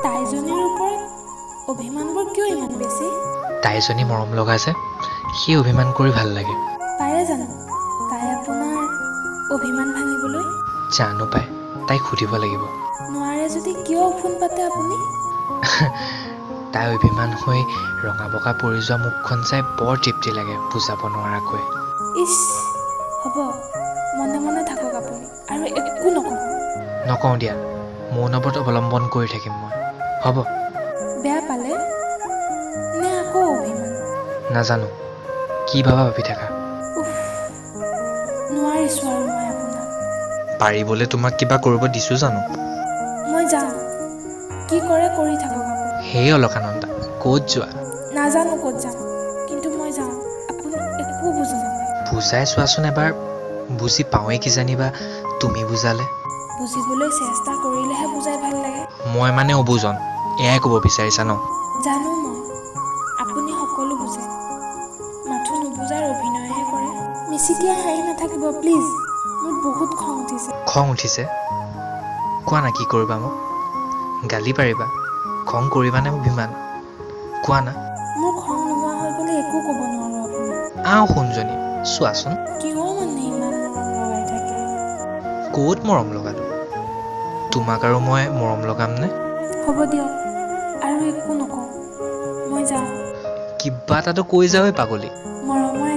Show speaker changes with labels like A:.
A: তাইজনীৰ ওপৰত অভিমানবোৰ কিয় ইমান বেছি?
B: তাইজনী মৰম লগা যে, সেই অভিমান কৰি ভাল লাগে।
A: পাৰে জানো তাই আপোনাৰ অভিমান ভাঙিবলৈ?
B: জানো পাই, তাইক সুধিব লাগিব।
A: নোৱাৰে যদি কিয় ফোন পাতে আপুনি?
B: তাই অভিমান হৈ ৰঙা বগা পৰি যোৱা মুখখন চাই বৰ তৃপ্তি লাগে, বুজাব নোৱাৰাকৈ।
A: ইচ, হ'ব, মনে মনে থাকক আপুনি আৰু একো নকওঁ।
B: নকওঁ দিয়া, মৌনব্ৰত অৱলম্বন কৰি থাকিম মই। হ'ব।
A: বেয়া পালে নে আকৌ অভিমান?
B: নাজানো, কি ভাবি থাকা।
A: উফ, নোৱাৰিছোঁ আৰু মই আপোনাক।
B: পাৰিবলৈ তোমাক কিবা কৰিব দিছোঁ জানো?
A: মই যাওঁ, কি কৰে কৰি থাকক আপুনি।
B: হেই অলকানন্দা, ক'ত যোৱা?
A: নাজানো ক'ত যাম, কিন্তু মই যাওঁ। আপুনি একো বুজি নাপায়।
B: বুজাই চোৱাচোন এবাৰ, বুজি পাওঁৱেই কিজানিবা তুমি বুজালে।
A: বুজিবলৈ চেষ্টা কৰিলেহে বুজাই ভাল লাগে।
B: মই মানে অবুজন, এয়াই ক'ব বিচাৰিছা ন?
A: জানো মই, আপুনি সকলো বুজে, মাথো নুবুজাৰ অভিনয়হে কৰে। মিচিকিয়া হাঁহি নাথাকিব প্লিজ, মোৰ বহুত খং উঠিছে।
B: খং উঠিছে? কোৱা না কি কৰিবা মোক? গালি পাৰিবা, খং কৰিবানে অভিমান? কোৱা না।
A: মোৰ খং নোহোৱা হৈ গ'লে একো ক'ব নোৱাৰোঁ আপোনাক।
B: সোণজনী, চোৱাচোন।
A: কিয় মানে ইমান মৰম লগাই থাকে?
B: ক'ত মৰম লগালো? তোমাক আৰু মই মৰম লগামনে?
A: হ'ব দিয়ক, আৰু একো নকওঁ, মই যাওঁ।
B: কিবা এটাতো কৈ যাওঁৱে পাগলী।
A: মৰমৰ